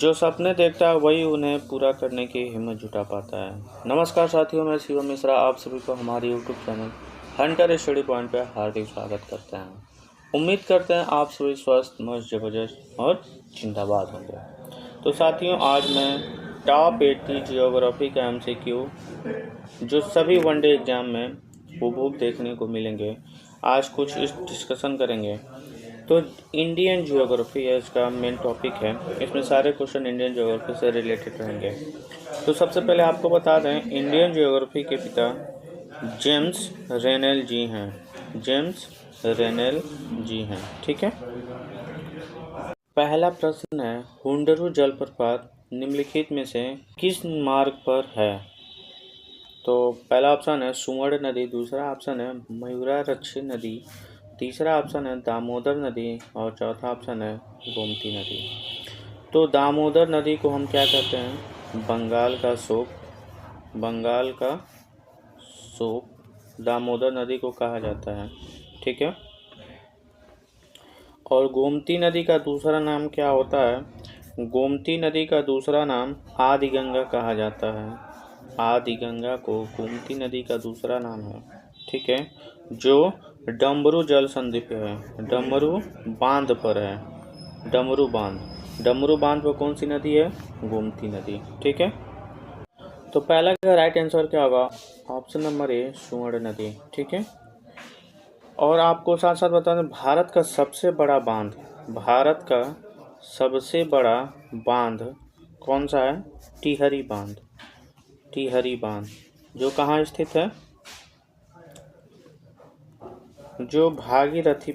जो सपने देखता है वही उन्हें पूरा करने की हिम्मत जुटा पाता है। नमस्कार साथियों, मैं शिवम मिश्रा आप सभी को हमारे YouTube channel Hunter study point पर हार्दिक स्वागत करते हैं। उम्मीद करते हैं आप सभी स्वस्थ, मस्त, जबरदस्त और जिंदाबाद होंगे। तो साथियों, आज मैं टॉप 80 जियोग्राफी का MCQ जो सभी वनडे एग्जाम में हूबहू देखने को मिलेंगे, आज कुछ इस डिस्कशन करेंगे। तो इंडियन ज्योग्राफी है इसका मेन टॉपिक है। इसमें सारे क्वेश्चन इंडियन ज्योग्राफी से रिलेटेड रहेंगे। तो सबसे पहले आपको बता दें, इंडियन ज्योग्राफी के पिता जेम्स रेनेल जी हैं। जेम्स रेनेल जी हैं, ठीक है। पहला प्रश्न है, हुंडरू जलप्रपात निम्नलिखित में से किस मार्ग पर है? तो पहला ऑप्शन है सुवर्ण नदी, दूसरा ऑप्शन है मयूराक्षी नदी, तीसरा ऑप्शन है दामोदर नदी और चौथा ऑप्शन है गोमती नदी। तो दामोदर नदी को हम क्या कहते हैं? बंगाल का शोक। बंगाल का शोक दामोदर नदी को कहा जाता है, ठीक है। और गोमती नदी का दूसरा नाम क्या होता है? गोमती नदी का दूसरा नाम आदि गंगा कहा जाता है। आदि गंगा को गोमती नदी का दूसरा नाम है, ठीक है, जो डमरू जल संधि पे है, डमरू बांध पर है। डमरू बांध पर कौन सी नदी है? गोमती नदी, ठीक है। तो पहला का राइट आंसर क्या होगा? ऑप्शन नंबर ए सुवर्ण नदी, ठीक है। और आपको साथ साथ बता दें, भारत का सबसे बड़ा बांध कौन सा है? टिहरी बांध जो कहाँ स्थित है? जो भागीरथी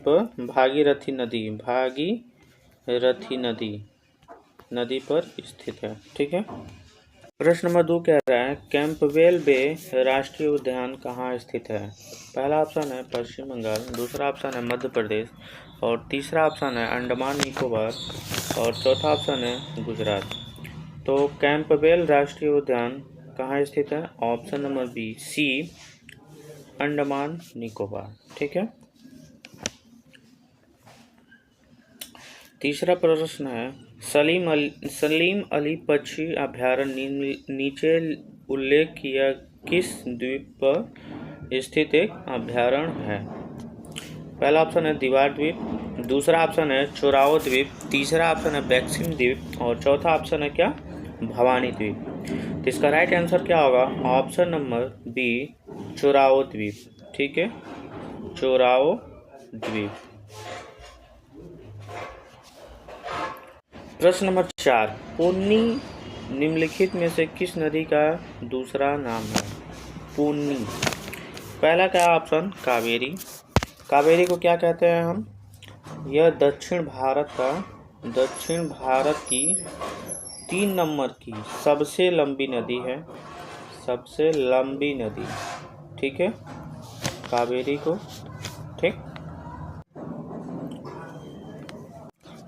नदी पर स्थित है, ठीक है। प्रश्न नंबर 2 कह रहा है, कैंपबेल बे राष्ट्रीय उद्यान कहाँ स्थित है? पहला ऑप्शन है पश्चिम बंगाल, दूसरा ऑप्शन है मध्य प्रदेश और तीसरा ऑप्शन है अंडमान निकोबार और चौथा ऑप्शन है गुजरात। तो कैंपबेल राष्ट्रीय उद्यान कहाँ स्थित है? Option number B C Andaman Nicobar, ठीक है। तीसरा प्रश्न है, सलीम अली पक्षी अभयारण्य नीचे उल्लेख किया किस द्वीप पर स्थित एक अभयारण्य है? पहला ऑप्शन है दीवार द्वीप, दूसरा ऑप्शन है चोराओ द्वीप, तीसरा ऑप्शन है बैक्सिम द्वीप और चौथा ऑप्शन है क्या? भवानी द्वीप। तो इसका राइट आंसर क्या होगा? ऑप्शन नंबर बी चोराओ द्वीप, ठीक है, चोराओ द्वीप। प्रश्न नंबर 4, पुन्नी निम्नलिखित में से किस नदी का दूसरा नाम है? पुन्नी। पहला क्या ऑप्शन? कावेरी। कावेरी को क्या कहते हैं हम? यह दक्षिण भारत की 3 नंबर की सबसे लंबी नदी है, सबसे लंबी नदी, ठीक है, कावेरी को, ठीक,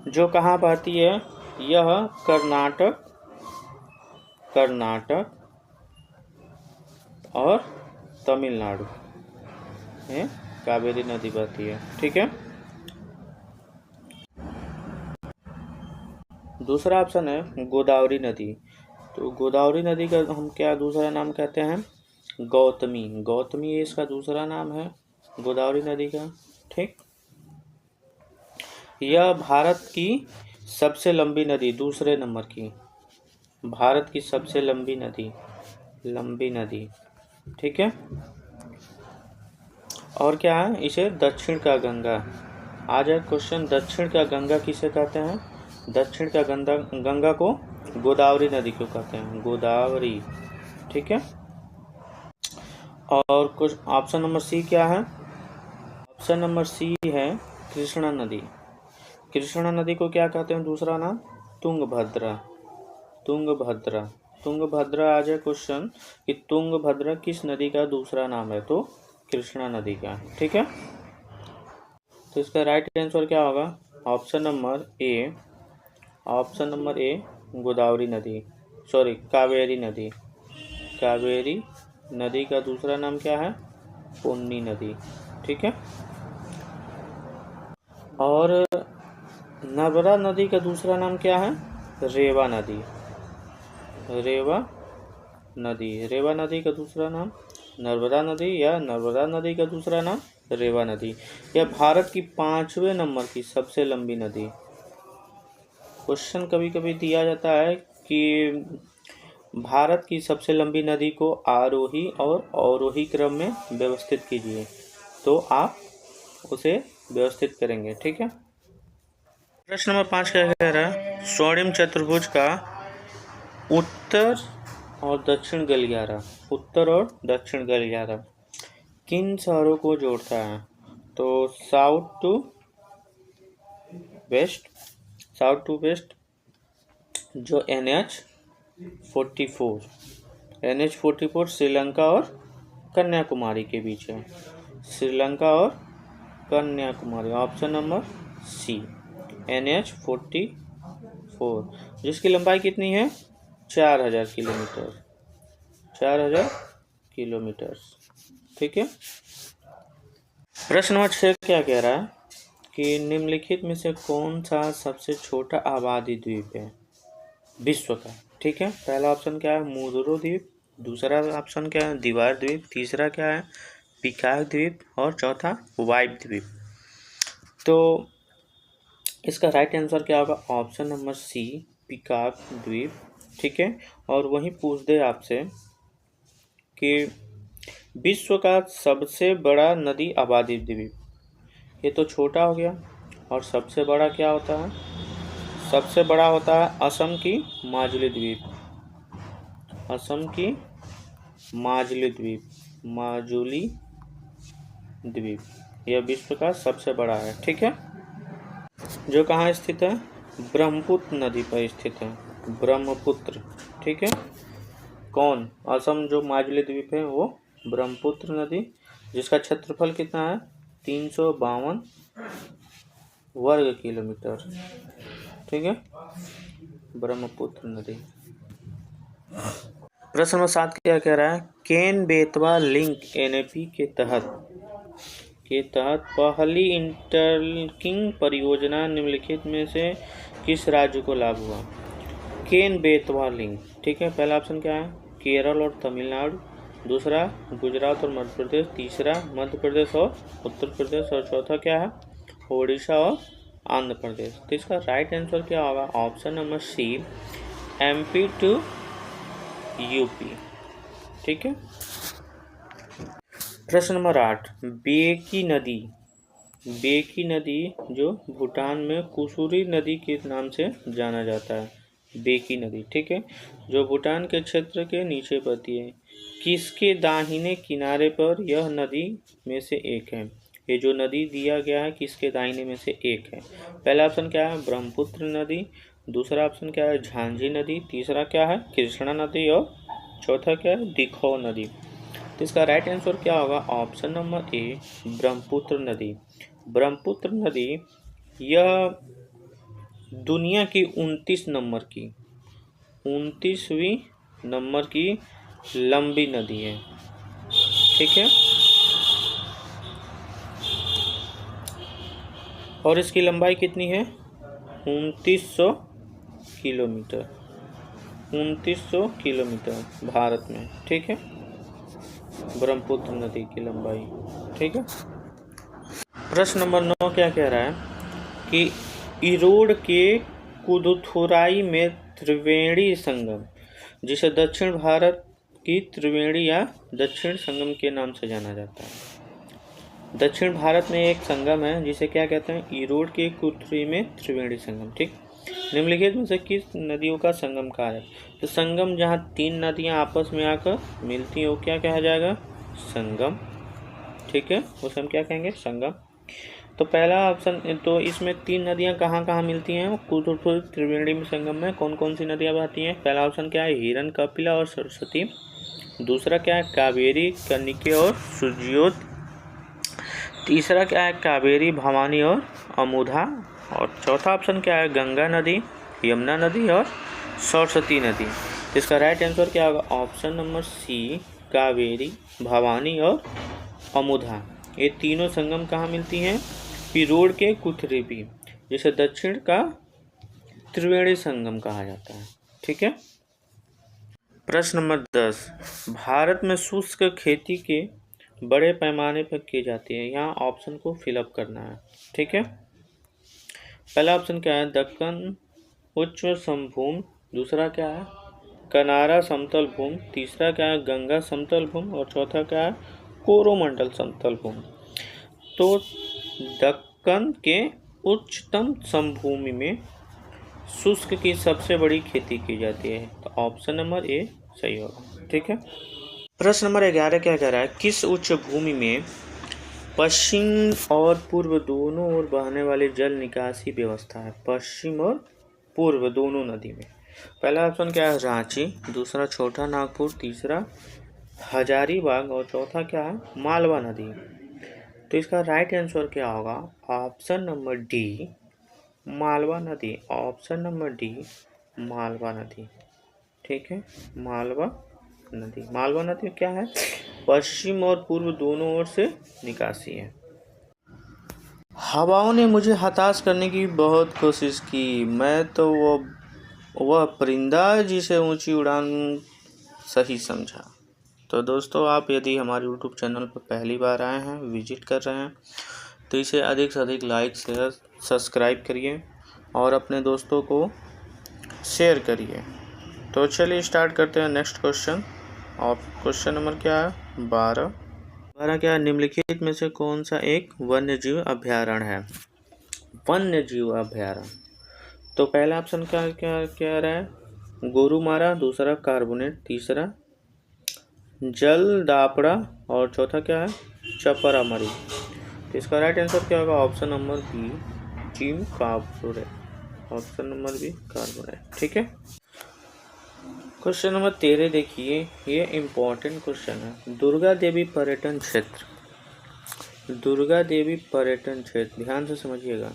जो कहाँ बहती है? यह कर्नाटक और तमिलनाडु में कावेरी नदी बहती है, ठीक है। दूसरा ऑप्शन है गोदावरी नदी। तो गोदावरी नदी का हम क्या दूसरा नाम कहते हैं? गौतमी इसका दूसरा नाम है गोदावरी नदी का, ठीक। यह भारत की सबसे लंबी नदी, दूसरे नंबर की, भारत की सबसे लंबी नदी, ठीक है। और क्या है? इसे दक्षिण का गंगा। आ जाए क्वेश्चन, दक्षिण का गंगा किसे कहते हैं? दक्षिण का गंगा को गोदावरी नदी क्यों कहते हैं? गोदावरी, ठीक है। और कुछ ऑप्शन नंबर सी क्या है? ऑप्शन नंबर सी है कृष्णा नदी। कृष्णा नदी को क्या कहते हैं दूसरा नाम? तुंगभद्रा। आ जाए क्वेश्चन कि तुंगभद्रा किस नदी का दूसरा नाम है? तो कृष्णा नदी का, ठीक है। तो इसका राइट आंसर क्या होगा? ऑप्शन नंबर ए गोदावरी नदी, सॉरी कावेरी नदी। कावेरी नदी का दूसरा नाम क्या है? पुन्नी नदी, ठीक है। और नर्मदा नदी का दूसरा नाम क्या है? रेवा नदी। रेवा नदी, रेवा नदी का दूसरा नाम नर्मदा नदी या नर्मदा नदी का दूसरा नाम रेवा नदी। यह भारत की 5वें नंबर की सबसे लंबी नदी। क्वेश्चन कभी कभी दिया जाता है कि भारत की सबसे लंबी नदी को आरोही और अवरोही क्रम में व्यवस्थित कीजिए, तो आप उसे व्यवस्थित करेंगे। ठीक है। प्रश्न नंबर 5 क्या कह रहा है? स्वर्णिम चतुर्भुज का उत्तर और दक्षिण गलियारा, उत्तर और दक्षिण गलियारा किन शहरों को जोड़ता है? तो south to west, south to west जो NH44 श्रीलंका और कन्याकुमारी के बीच है। श्रीलंका और कन्याकुमारी, ऑप्शन नंबर सी NH44, जिसकी लंबाई कितनी है? 4000 किलोमीटर, 4000 किलोमीटर। ठीक है। प्रश्न नंबर 6 क्या कह रहा है कि निम्नलिखित में से कौन सा सबसे छोटा आबादी द्वीप है विश्व का? ठीक है। पहला ऑप्शन क्या है? मुजुरो द्वीप, दूसरा ऑप्शन क्या है? दीवार द्वीप, तीसरा क्या है? पिकाक द्वीप, और चौथा वाइट द्वीप। तो इसका राइट आंसर क्या होगा? ऑप्शन नंबर सी पिकाक द्वीप। ठीक है। और वहीं पूछ दे आपसे कि विश्व का सबसे बड़ा नदी आबादी द्वीप, ये तो छोटा हो गया, और सबसे बड़ा क्या होता है? सबसे बड़ा होता है असम की माजुली द्वीप, असम की माजुली द्वीप, माजुली द्वीप, यह विश्व का सबसे बड़ा है। ठीक है। जो कहाँ स्थित है? ब्रह्मपुत्र नदी पर स्थित है, ब्रह्मपुत्र। ठीक है। कौन? असम जो माजुली द्वीप है वो ब्रह्मपुत्र नदी, जिसका क्षेत्रफल कितना है? 352 वर्ग किलोमीटर। ठीक है। ब्रह्मपुत्र नदी। प्रश्न नंबर 7 क्या कह रहा है? केन बेतवा लिंक NAP के तहत पहली इंटरलिंकिंग परियोजना निम्नलिखित में से किस राज्य को लागू हुआ? केन बेतवा लिंक। ठीक है। पहला ऑप्शन क्या है? केरल और तमिलनाडु, दूसरा गुजरात और मध्य प्रदेश, तीसरा मध्य प्रदेश और उत्तर प्रदेश, और चौथा क्या है? ओडिशा और आंध्र प्रदेश। तो इसका राइट आंसर क्या होगा? Option number C MP to UP। ठीक है। प्रश्न नंबर 8, बेकी नदी जो भूटान में कुसुरी नदी के नाम से जाना जाता है, बेकी नदी। ठीक है। जो भूटान के क्षेत्र के नीचे बहती है, किसके दाहिने किनारे पर यह नदी में से एक है? ये जो नदी दिया गया है किसके दाहिने में से एक है? पहला ऑप्शन क्या है? ब्रह्मपुत्र नदी, दूसरा ऑप्शन क्या है? झांझी नदी, तीसरा क्या है? कृष्णा नदी, और चौथा क्या है? दिखो नदी। तो इसका राइट आंसर क्या होगा? ऑप्शन नंबर ए ब्रह्मपुत्र नदी। ब्रह्मपुत्र नदी यह दुनिया की 29वीं नंबर की लंबी नदी है। ठीक है। और इसकी लंबाई कितनी है? 2900 किलोमीटर, 2900 किलोमीटर भारत में। ठीक है। ब्रह्मपुत्र नदी की लंबाई। ठीक है। प्रश्न नंबर 9 क्या कह रहा है कि इरोड के कुदुथुराई में त्रिवेणी संगम, जिसे दक्षिण भारत की त्रिवेणी या दक्षिण संगम के नाम से जाना जाता है। दक्षिण भारत में एक संगम है जिसे क्या कहते हैं? इरोड के कुदुथुराई में त्रिवेणी संगम। ठीक। निम्नलिखित में से किस नदियों का संगम कहा है? तो संगम जहाँ 3 नदियाँ आपस में आकर मिलती हैं वो क्या कहा जाएगा? संगम। ठीक है। उसे हम क्या कहेंगे? संगम। तो पहला ऑप्शन, तो इसमें 3 नदियाँ कहाँ कहाँ मिलती हैं? कुदुथुराई त्रिवेणी में संगम में कौन कौन सी नदियाँ बहती हैं? पहला ऑप्शन क्या है? हिरन, कपिला और सरस्वती। दूसरा क्या है? कावेरी, कनिके और सुरजोत। तीसरा क्या है? कावेरी, भवानी और अमुधा। और चौथा ऑप्शन क्या है? गंगा नदी, यमुना नदी और सरस्वती नदी। इसका राइट आंसर क्या होगा? Option number C Kaveri, Bhavani और अमुधा। ये तीनों संगम कहाँ मिलती हैं? इरोड के कुथरेपी, जिसे दक्षिण का त्रिवेणी संगम कहा जाता है। ठीक है। प्रश्न नंबर 10, भारत में शुष्क खेती के बड़े पैमाने पर की जाती है। यहाँ ऑप्शन को फिलअप करना है। ठीक है। पहला ऑप्शन क्या है, दक्कन उच्च समभूमि, दूसरा क्या है कनारा समतल भूमि, तीसरा क्या है गंगा समतल भूमि और चौथा क्या है कोरोमंडल समतल भूमि। तो दक्कन के उच्चतम समभूमि में शुष्क की सबसे बड़ी खेती की जाती है। तो ऑप्शन नंबर ए सही होगा। ठीक है। प्रश्न नंबर 11 क्या कह रहा है, किस उच्च भूमि में पश्चिम और पूर्व दोनों ओर बहने वाली जल निकासी व्यवस्था है। पश्चिम और पूर्व दोनों नदी में। पहला ऑप्शन क्या है रांची, दूसरा छोटा नागपुर, तीसरा हजारीबाग और चौथा क्या है मालवा नदी। तो इसका राइट आंसर क्या होगा, ऑप्शन नंबर डी मालवा नदी। ऑप्शन नंबर डी मालवा नदी। ठीक है, मालवा नदी। मालवा नदी क्या है, पश्चिम और पूर्व दोनों ओर से निकासी है। हवाओं ने मुझे हताश करने की बहुत कोशिश की, मैं तो वह परिंदा जिसे ऊंची उड़ान सही समझा। तो दोस्तों, आप यदि हमारे YouTube चैनल पर पहली बार आए हैं, विजिट कर रहे हैं, तो इसे अधिक से अधिक लाइक शेयर सब्सक्राइब करिए और अपने दोस्तों को शेयर करिए। तो चलिए स्टार्ट करते हैं नेक्स्ट क्वेश्चन। और क्वेश्चन नंबर क्या है 12 क्या है, निम्नलिखित में से कौन सा एक वन्यजीव अभयारण्य है। वन्यजीव अभयारण्य। तो पहला ऑप्शन क्या क्या क्या रहा है गोरुमारा, दूसरा कार्बोनेट, तीसरा जलदापड़ा और चौथा क्या है चपरामरी। तो इसका राइट आंसर क्या होगा, ऑप्शन नंबर बी जिम carbonate. Option number B carbonate. ठीक है। क्वेश्चन नंबर 13 देखिए, ये इम्पोर्टेंट क्वेश्चन है। दुर्गा देवी पर्यटन क्षेत्र, दुर्गा देवी पर्यटन क्षेत्र ध्यान से समझिएगा,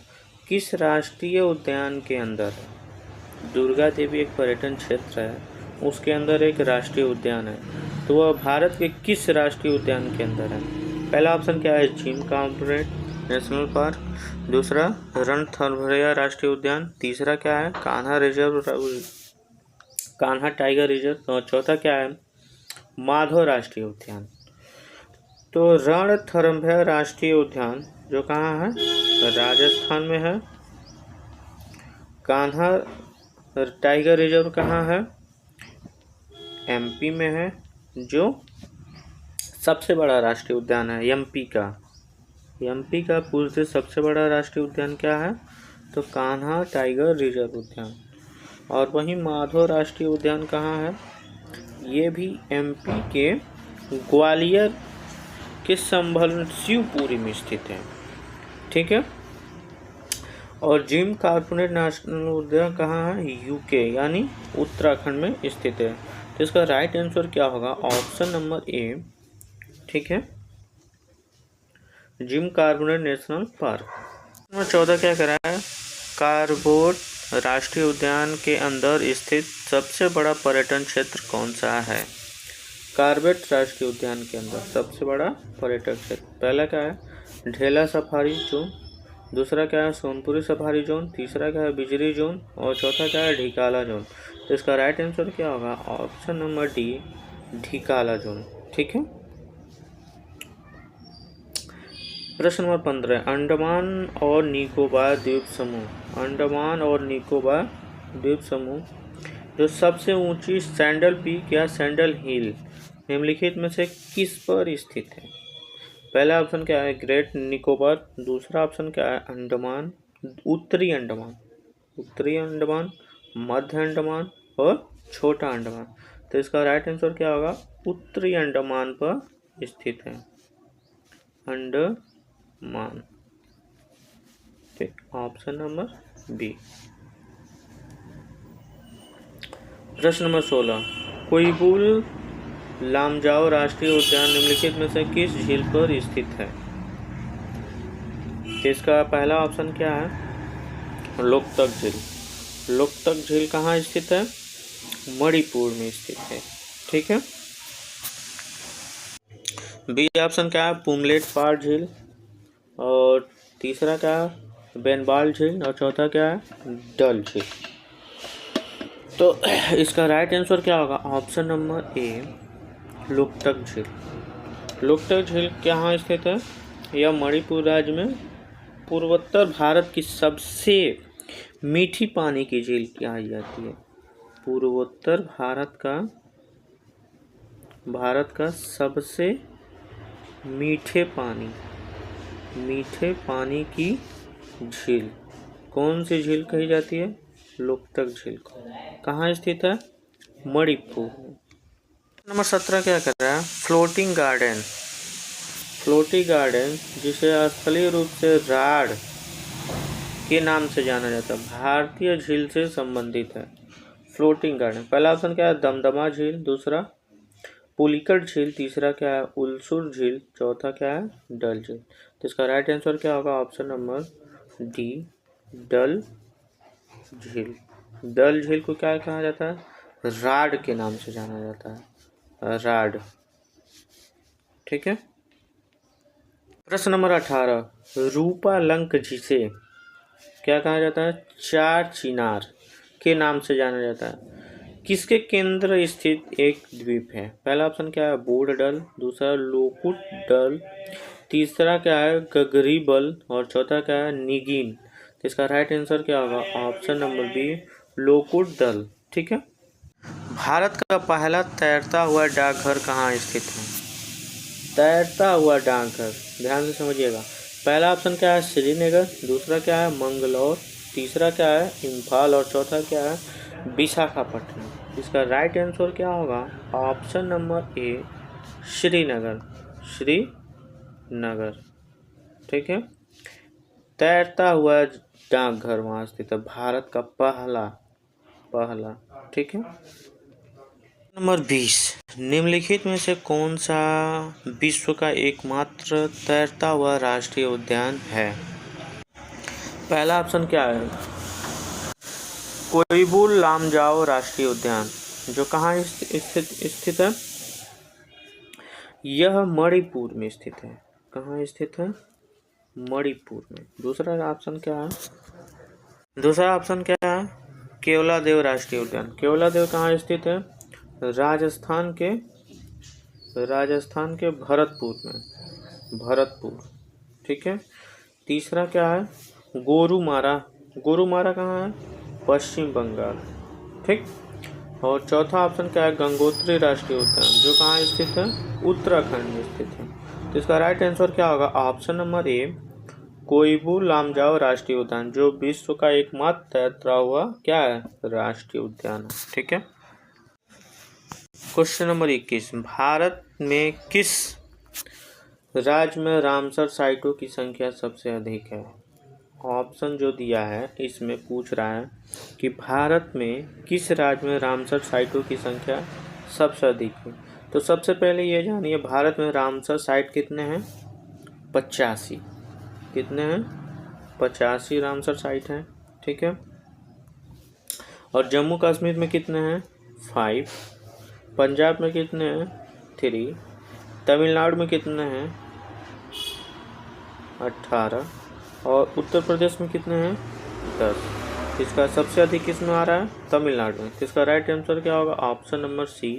किस राष्ट्रीय उद्यान के अंदर है। दुर्गा देवी एक पर्यटन क्षेत्र है, उसके अंदर एक राष्ट्रीय उद्यान है। तो वह भारत के किस राष्ट्रीय उद्यान के अंदर है। पहला ऑप्शन क्या है जिम कॉर्बेट नेशनल पार्क, दूसरा रणथंभौर राष्ट्रीय उद्यान, तीसरा क्या है Kanha reserve Kanha tiger reserve और चौथा क्या है माधव राष्ट्रीय उद्यान। तो रणथंभौर राष्ट्रीय उद्यान जो कहाँ है राजस्थान में है। कान्हा टाइगर रिजर्व कहाँ है एमपी में है। जो सबसे बड़ा राष्ट्रीय उद्यान है एमपी का पूछते सबसे बड़ा राष्ट्रीय उद्यान क्या है, तो कान्हा टाइगर रिजर्व उद्यान। और वहीं माधव राष्ट्रीय उद्यान कहाँ है, ये भी एमपी के ग्वालियर के संभल शिवपुरी में स्थित है। ठीक है। और जिम कॉर्बेट नेशनल उद्यान कहाँ है, यूके यानी उत्तराखंड में स्थित है। तो इसका राइट आंसर क्या होगा, ऑप्शन नंबर ए। ठीक है, Jim Corbett national park. Number 14 क्या करा है, कॉर्बेट राष्ट्रीय उद्यान के अंदर स्थित सबसे बड़ा पर्यटन क्षेत्र कौन सा है। कॉर्बेट राष्ट्रीय उद्यान के अंदर सबसे बड़ा पर्यटन क्षेत्र पहला क्या है ढेला सफारी जोन, दूसरा क्या है सोनपुरी सफारी जोन, तीसरा क्या है बिजरी जोन और चौथा क्या है ढिकाला जोन। तो इसका राइट आंसर क्या होगा, option number D Dhikala zone. ठीक है। प्रश्न नंबर 15 अंडमान और निकोबार द्वीप समूह, अंडमान और निकोबार द्वीप समूह जो सबसे ऊंची सैंडल पीक या सैंडल हिल निम्नलिखित में से किस पर स्थित है। पहला ऑप्शन क्या है ग्रेट निकोबार, दूसरा ऑप्शन क्या है अंडमान उत्तरी अंडमान, मध्य अंडमान और छोटा अंडमान। तो इसका राइट आंसर क्या होगा, उत्तरी अंडमान पर स्थित है अंडमान। ठीक, ऑप्शन नंबर बी। प्रश्न नंबर 16 कोइबुल लामजाओ राष्ट्रीय उद्यान निम्नलिखित में से किस झील पर स्थित है। इसका पहला ऑप्शन क्या है लोकतक झील। लोकतक झील कहाँ स्थित है, मणिपुर में स्थित है। ठीक है। बी ऑप्शन क्या है पुमलेट पार झील और तीसरा क्या है बेनबाल झील और चौथा क्या है डल झील। तो इसका राइट आंसर क्या होगा? ऑप्शन नंबर ए, लोकतक झील। लोकतक झील कहाँ स्थित है? यह मणिपुर राज्य में पूर्वोत्तर भारत की सबसे मीठी पानी की झील कही जाती है। पूर्वोत्तर भारत का सबसे मीठे पानी की झील कौन सी झील कही जाती है? लोकतक झील को। कहाँ स्थित है? मणिपुर। नंबर 17 क्या कर रहा है? फ्लोटिंग गार्डन जिसे स्थलीय रूप से राड के नाम से जाना जाता है, भारतीय झील से संबंधित है। फ्लोटिंग गार्डन, पहला ऑप्शन क्या है? दमदमा झील, दूसरा पुलिकट झील, तीसरा क्या है? उलसुर झील, चौथा क्या है? डल झील। तो इसका राइट आंसर क्या होगा? ऑप्शन नंबर डी, डल झील। डल झील को क्या कहा जाता है? राड के नाम से जाना जाता है, राड। ठीक है। प्रश्न नंबर 18, रूपालंक जिसे क्या कहा जाता है? चार चिनार के नाम से जाना जाता है, किसके केंद्र स्थित एक द्वीप है? पहला ऑप्शन क्या है? बोडल, दूसरा लोकुट डल, तीसरा क्या है? गगरीबल, और चौथा क्या है? निगिन। तो इसका राइट आंसर क्या होगा? ऑप्शन नंबर बी, लोकुट दल। ठीक है। भारत का पहला तैरता हुआ डाकघर कहाँ स्थित है? तैरता हुआ डाकघर, ध्यान से समझिएगा। पहला ऑप्शन क्या है? श्रीनगर, दूसरा क्या है? मंगलौर, तीसरा क्या है? इम्फाल, और चौथा क्या है? विशाखापट्टनम। इसका राइट आंसर क्या होगा? ऑप्शन नंबर ए, श्रीनगर। श्रीनगर। ठीक है। तैरता हुआ डाकघर वहाँ स्थित है, भारत का पहला। ठीक है। नंबर 20, निम्नलिखित में से कौन सा विश्व का एकमात्र तैरता हुआ राष्ट्रीय उद्यान है? पहला ऑप्शन क्या है? कोइबुल लामजाओ राष्ट्रीय उद्यान, जो कहाँ स्थित है? यह मणिपुर में स्थित है। कहाँ स्थित है? मणिपुर में। दूसरा ऑप्शन क्या है? केवलादेव राष्ट्रीय उद्यान। केवलादेव कहाँ स्थित है? राजस्थान के भरतपुर। ठीक है। तीसरा क्या है? गोरुमारा कहाँ है? पश्चिम बंगाल। ठीक। और चौथा ऑप्शन क्या है? गंगोत्री राष्ट्रीय उद्यान, जो कहाँ स्थित है? उत्तराखंड में स्थित है। तो इसका राइट आंसर क्या होगा? ऑप्शन नंबर ए, कोइबुल लामजाओ राष्ट्रीय उद्यान, जो विश्व का एकमात्र तैरता हुआ क्या है? राष्ट्रीय उद्यान है। ठीक है। क्वेश्चन नंबर 21, भारत में किस राज्य में रामसर साइटों की संख्या सबसे अधिक है? ऑप्शन जो दिया है इसमें पूछ रहा है कि भारत में किस राज्य में रामसर साइटों की संख्या सबसे अधिक है। तो सबसे पहले ये जानिए, भारत में रामसर साइट कितने हैं? 85। कितने हैं? 85 रामसर साइट हैं। ठीक है। और जम्मू कश्मीर में कितने हैं? 5। पंजाब में कितने हैं? 3। तमिलनाडु में कितने हैं? 18। और उत्तर प्रदेश में कितने हैं? 10। इसका सबसे अधिक किस में आ रहा है? तमिलनाडु में। इसका राइट आंसर क्या होगा? ऑप्शन नंबर सी,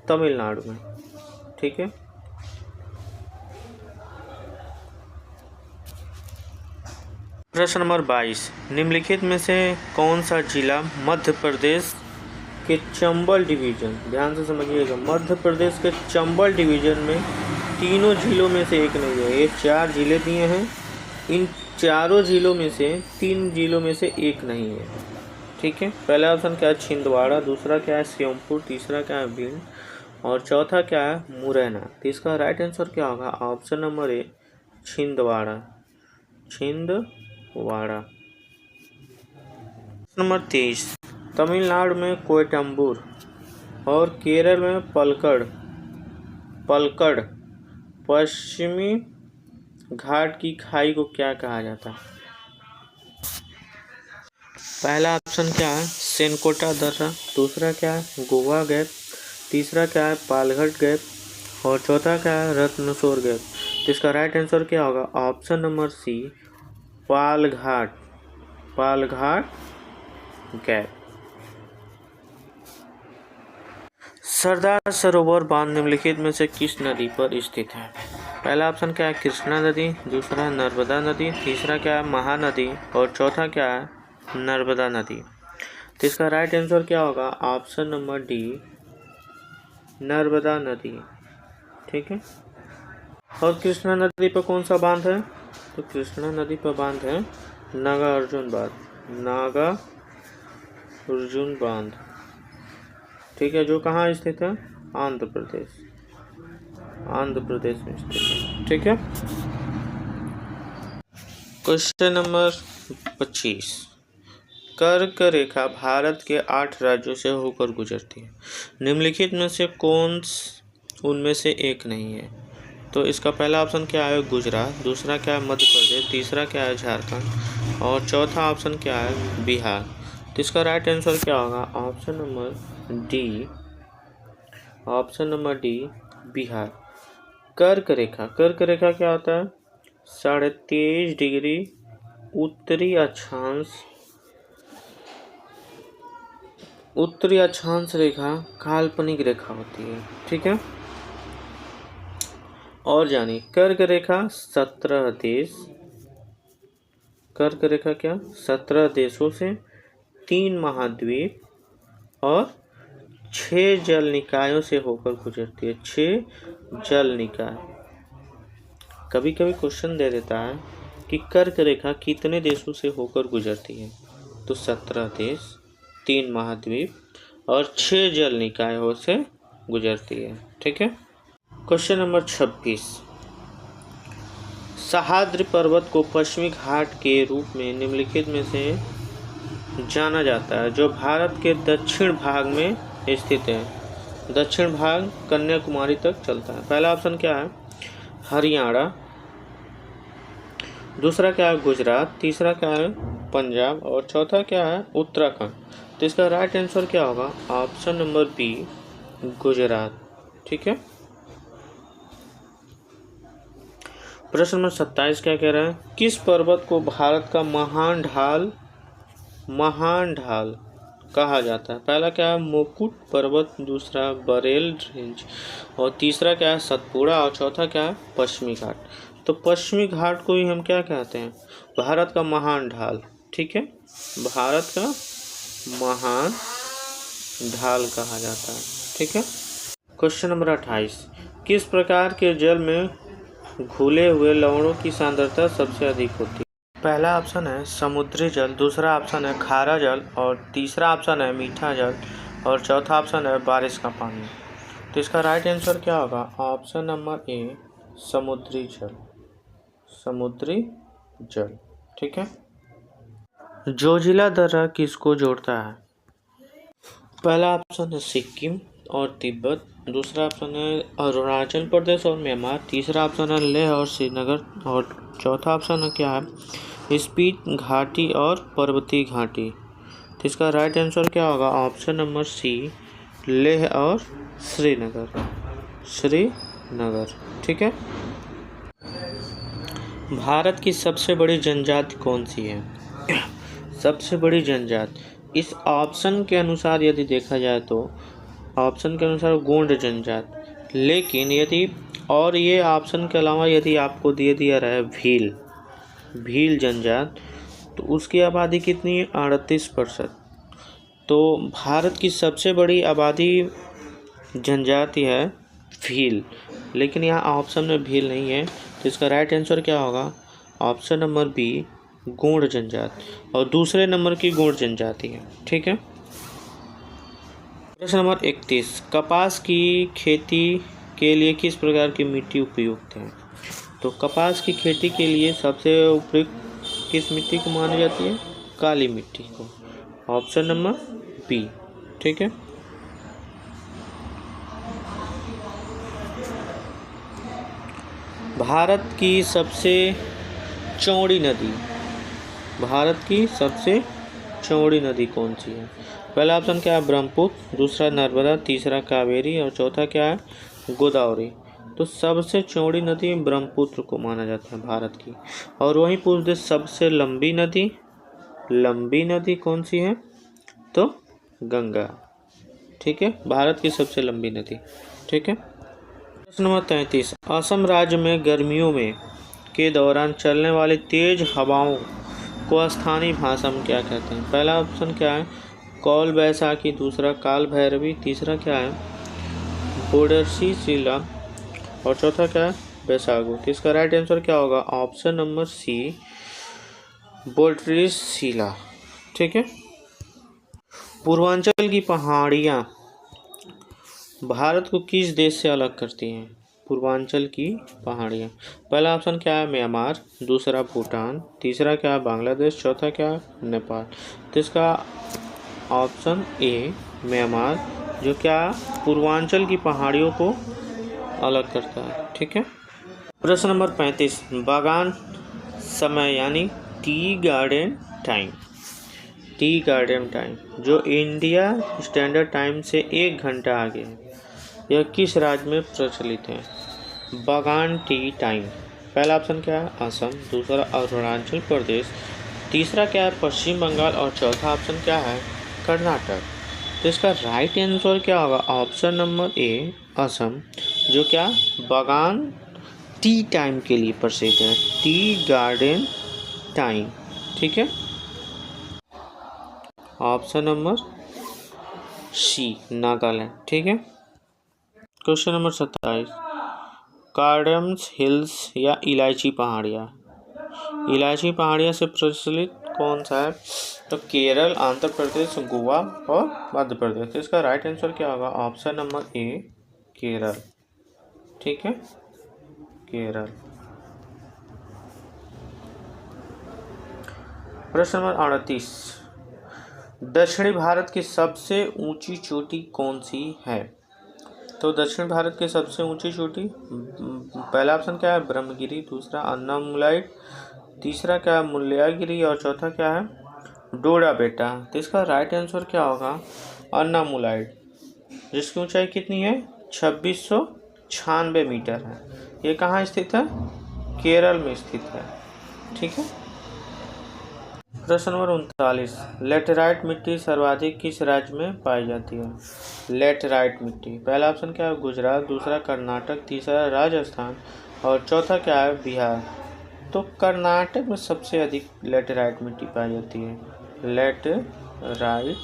तमिलनाडु में। ठीक है। प्रश्न नंबर 22, निम्नलिखित में से कौन सा जिला मध्य प्रदेश के चंबल डिवीजन, ध्यान से समझिएगा, मध्य प्रदेश के चंबल डिवीजन में तीनों जिलों में से एक नहीं है? ये 4 जिले दिए हैं, इन चारों जिलों में से 3 जिलों में से एक नहीं है। ठीक है। पहला ऑप्शन क्या है? छिंदवाड़ा, दूसरा क्या है? श्योपुर, तीसरा क्या है? भिंड, और चौथा क्या है? मुरैना। तो इसका राइट आंसर क्या होगा? ऑप्शन नंबर ए, छिंदवाड़ा। नंबर 23, तमिलनाडु में कोयटम्बूर और केरल में पलक्कड़ पश्चिमी घाट की खाई को क्या कहा जाता है? पहला ऑप्शन क्या है? सेनकोटा दर्रा, दूसरा क्या है? गोवा गैप, तीसरा क्या है? पालघाट गैप, और चौथा क्या है? रत्नसोर गैप। तो इसका राइट आंसर क्या होगा? Option number C, Palghat gap. Sardar Sarovar बांध निम्नलिखित में से किस नदी पर स्थित है? पहला ऑप्शन क्या है, कृष्णा नदी, दूसरा नर्मदा नदी, तीसरा क्या है, महानदी, और चौथा क्या है, नर्मदा नदी। तो इसका राइट आंसर क्या होगा? ऑप्शन नंबर डी, नर्मदा नदी। ठीक है। और कृष्णा नदी पर कौन सा बांध है? तो कृष्णा नदी पर बांध है नागार्जुन बांध, नागार्जुन बांध। ठीक है, जो कहाँ स्थित है? आंध्र प्रदेश, आंध्र प्रदेश में स्थित है। ठीक है। क्वेश्चन नंबर 25, कर्क रेखा भारत के 8 राज्यों से होकर गुजरती है, निम्नलिखित में से कौन उनमें से एक नहीं है? तो इसका पहला ऑप्शन क्या है, गुजरात, दूसरा क्या है, मध्य प्रदेश, तीसरा क्या है, झारखंड, और चौथा ऑप्शन क्या है, बिहार। तो इसका राइट आंसर क्या होगा? Option number D, option number D, Bihar. कर्क रेखा, कर्क रेखा क्या होता है? 23.5 डिग्री उत्तरी अक्षांश रेखा काल्पनिक रेखा होती है। ठीक है। और जानिए, कर्क रेखा 17 देश, कर्क रेखा क्या, 17 देशों से 3 महाद्वीप और 6 जल निकायों से होकर गुजरती है। 6 जल निकाय। कभी कभी क्वेश्चन दे देता है कि कर्क रेखा कितने देशों से होकर गुजरती है? तो 17 देश, 3 महाद्वीप और 6 जल निकायों से गुजरती है। ठीक है। क्वेश्चन नंबर 26, सह्याद्री पर्वत को पश्चिमी घाट के रूप में निम्नलिखित में से जाना जाता है, जो भारत के दक्षिण भाग में स्थित है। दक्षिण भाग कन्याकुमारी तक चलता है। पहला ऑप्शन क्या है, हरियाणा, दूसरा क्या है, गुजरात, तीसरा क्या है, पंजाब, और चौथा क्या है, उत्तराखंड। तो इसका राइट आंसर क्या होगा? Option number B, Gujarat. ठीक है। प्रश्न नंबर 27 क्या कह रहा है, किस पर्वत को भारत का महान ढाल कहा जाता है? पहला क्या है, मुकुट पर्वत, दूसरा बरेल रेंज, और तीसरा क्या है, सतपुड़ा, और चौथा क्या है, पश्चिमी घाट। तो पश्चिमी घाट को ही हम क्या कहते हैं? भारत का महान ढाल। ठीक है, भारत का महान ढाल कहा जाता है। ठीक है। क्वेश्चन नंबर 28, किस प्रकार के जल में घुले हुए लवणों की सांद्रता सबसे अधिक होती है? पहला ऑप्शन है समुद्री जल, दूसरा ऑप्शन है खारा जल, और तीसरा ऑप्शन है मीठा जल, और चौथा ऑप्शन है बारिश का पानी। तो इसका राइट आंसर क्या होगा? ऑप्शन नंबर ए, समुद्री जल, समुद्री जल। ठीक है। जोजिला दर्रा किसको जोड़ता है? पहला ऑप्शन है सिक्किम और तिब्बत, दूसरा ऑप्शन है अरुणाचल प्रदेश और म्यांमार, तीसरा ऑप्शन है लेह और श्रीनगर, और चौथा ऑप्शन है क्या है, स्पीति घाटी और पर्वतीय घाटी। तो इसका राइट आंसर क्या होगा? ऑप्शन नंबर सी, लेह और श्रीनगर, श्रीनगर। ठीक है। भारत की सबसे बड़ी जनजाति कौन सी है? सबसे बड़ी जनजाति, इस ऑप्शन के अनुसार यदि देखा जाए तो ऑप्शन के अनुसार गोंड जनजाति, लेकिन यदि और ये ऑप्शन के अलावा यदि आपको दे दिया रहा है भील जनजाति, तो उसकी आबादी कितनी है? 38%। तो भारत की सबसे बड़ी आबादी जनजाति है भील, लेकिन यहाँ ऑप्शन में भील नहीं है। तो इसका राइट आंसर क्या होगा? ऑप्शन नंबर बी, गोंड जनजाति, और दूसरे नंबर की गोंड जनजाति है। ठीक है। प्रश्न नंबर 31, कपास की खेती के लिए किस प्रकार की मिट्टी उपयुक्त है? तो कपास की खेती के लिए सबसे उपयुक्त किस मिट्टी को मानी जाती है? काली मिट्टी को, ऑप्शन नंबर बी। ठीक है। भारत की सबसे चौड़ी नदी कौन सी है? पहला ऑप्शन क्या है, ब्रह्मपुत्र, दूसरा नर्मदा, तीसरा कावेरी, और चौथा क्या है, गोदावरी। तो सबसे चौड़ी नदी ब्रह्मपुत्र को माना जाता है भारत की। और वहीं पूछ दे सबसे लंबी नदी कौन सी है? तो गंगा। ठीक है, भारत की सबसे लंबी नदी। ठीक है। प्रश्न नंबर 33, असम राज्य में गर्मियों में के दौरान चलने वाली तेज हवाओं को स्थानीय भाषा में क्या कहते हैं? पहला ऑप्शन क्या है, कौल बैसाखी, दूसरा काल भैरवी, तीसरा क्या है, बोडरसी शिला, और चौथा क्या है, बैसागो। तो इसका राइट आंसर क्या होगा? ऑप्शन नंबर सी, बोडरसी शिला। ठीक है। पूर्वांचल की पहाड़ियाँ भारत को किस देश से अलग करती हैं? पूर्वांचल की पहाड़ियाँ, पहला ऑप्शन क्या है, म्यांमार, दूसरा भूटान, तीसरा क्या है, बांग्लादेश, चौथा क्या है, नेपाल। तो इसका ऑप्शन ए, म्यांमार, जो क्या पूर्वांचल की पहाड़ियों को अलग करता है। ठीक है। प्रश्न नंबर 35, बागान समय यानी tea garden time, tea garden time जो इंडिया स्टैंडर्ड टाइम से 1 घंटा आगे है, यह किस राज्य में प्रचलित है? बागान टी टाइम, पहला ऑप्शन क्या है, असम, दूसरा अरुणाचल प्रदेश, तीसरा क्या है, पश्चिम बंगाल, और चौथा ऑप्शन क्या है, कर्नाटक। तो इसका राइट आंसर क्या होगा? ऑप्शन नंबर ए, असम, जो क्या बागान टी टाइम के लिए प्रसिद्ध है, टी गार्डन टाइम। ठीक है। Option number C, Nagaland. ठीक है। क्वेश्चन नंबर 27, कार्डम्स हिल्स या इलायची पहाड़ियाँ, इलायची पहाड़ियाँ से प्रचलित कौन सा है? तो केरल, आंध्र प्रदेश, गोवा और मध्य प्रदेश। तो इसका राइट आंसर क्या होगा? ऑप्शन नंबर ए, केरल। ठीक है, केरल। प्रश्न नंबर 38, दक्षिणी भारत की सबसे ऊंची चोटी कौन सी है? तो दक्षिण भारत की सबसे ऊंची चोटी, पहला ऑप्शन क्या है, ब्रह्मगिरी, दूसरा अन्नामुलाई, तीसरा क्या है, मुल्लागिरी, और चौथा क्या है, डोडा बेटा। तो इसका राइट आंसर क्या होगा? अन्नामुलाई, जिसकी ऊंचाई कितनी है? 2696 मीटर है। ये कहाँ स्थित है? केरल में स्थित है। ठीक है। प्रश्न नंबर 39, लेटेराइट मिट्टी सर्वाधिक किस राज्य में पाई जाती है? लेटेराइट मिट्टी, पहला ऑप्शन क्या है, गुजरात, दूसरा कर्नाटक, तीसरा राजस्थान, और चौथा क्या है, बिहार। तो कर्नाटक में सबसे अधिक लेटेराइट मिट्टी पाई जाती है, लेटेराइट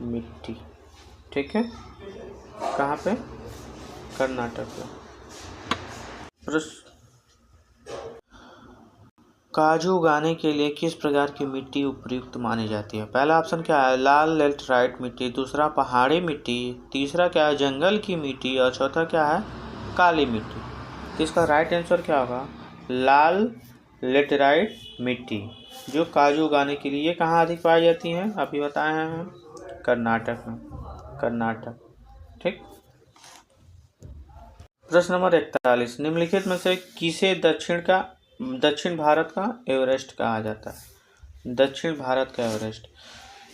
मिट्टी। ठीक है, कहाँ पे? कर्नाटक में। काजू उगाने के लिए किस प्रकार की मिट्टी उपयुक्त मानी जाती है? पहला ऑप्शन क्या है, लाल लेटराइट मिट्टी, दूसरा पहाड़ी मिट्टी, तीसरा क्या है, जंगल की मिट्टी, और चौथा क्या है, काली मिट्टी। तो इसका राइट आंसर क्या होगा? लाल लेटराइट मिट्टी, जो काजू उगाने के लिए कहाँ अधिक पाई जाती हैं? अभी बताए हैं हम, कर्नाटक में, कर्नाटक। ठीक। प्रश्न नंबर 41, निम्नलिखित में से किसे दक्षिण भारत का एवरेस्ट कहा जाता है? दक्षिण भारत का एवरेस्ट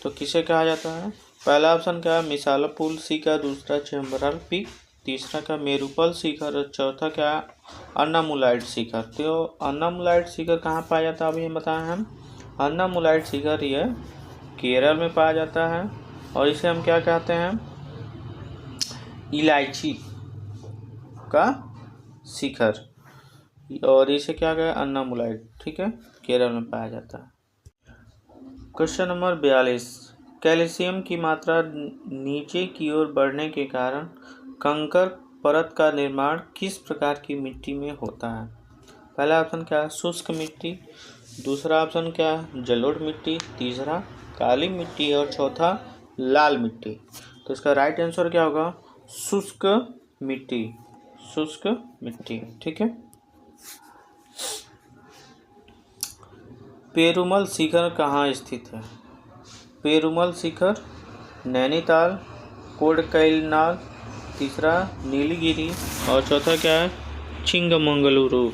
तो किसे कहा जाता है? पहला ऑप्शन क्या है, मिसालपुल शिखर, दूसरा चेम्बरल पीक, तीसरा क्या, मेरुपल शिखर, और चौथा क्या, अन्नामुलाइट शिखर। तो अन्नामुलाइट शिखर कहाँ पाया जाता है? अभी हम बताएं हम, अन्नामुलाइट शिखर ये केरल में पाया जाता है, और इसे हम क्या कहते हैं, इलायची का शिखर, और इसे क्या कहें, अन्नामुलाइट। ठीक है, केरल में पाया जाता है। क्वेश्चन नंबर 42, कैल्शियम की मात्रा नीचे की ओर बढ़ने के कारण कंकर परत का निर्माण किस प्रकार की मिट्टी में होता है? पहला ऑप्शन क्या है, शुष्क मिट्टी, दूसरा ऑप्शन क्या है, जलोढ़ मिट्टी, तीसरा काली मिट्टी, और चौथा लाल मिट्टी। तो इसका राइट आंसर क्या होगा? शुष्क मिट्टी, शुष्क मिट्टी। ठीक है। पेरुमल शिखर कहाँ स्थित है? पेरुमल शिखर नैनीताल, कोडकैलनाल, तीसरा नीलगिरी, और चौथा क्या है, चिंगमंगलुरु।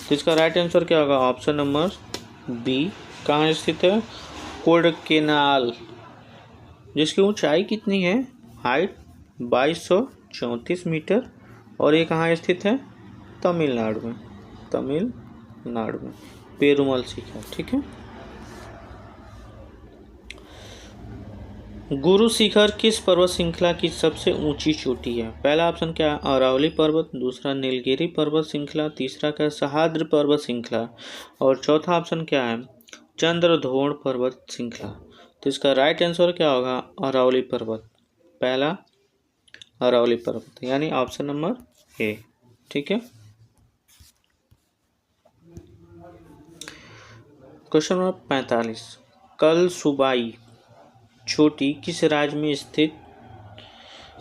तो इसका राइट आंसर क्या होगा? ऑप्शन नंबर बी, कहाँ स्थित है, कोडकेनाल, जिसकी ऊंचाई कितनी है, हाइट 2234 मीटर, और ये कहाँ स्थित है, तमिलनाडु में, तमिलनाडु में पेरुमल शिखर। ठीक है। गुरु शिखर किस पर्वत श्रृंखला की सबसे ऊंची चोटी है? पहला ऑप्शन क्या है अरावली पर्वत, दूसरा नीलगिरी पर्वत श्रृंखला, तीसरा क्या है सह्याद्री पर्वत श्रृंखला और चौथा ऑप्शन क्या है चंद्रद्रोण पर्वत श्रृंखला। तो इसका राइट आंसर क्या होगा अरावली पर्वत, पहला अरावली पर्वत यानी ऑप्शन नंबर ए। ठीक है। क्वेश्चन नंबर 45, कल सुबाई चोटी किस राज्य में स्थित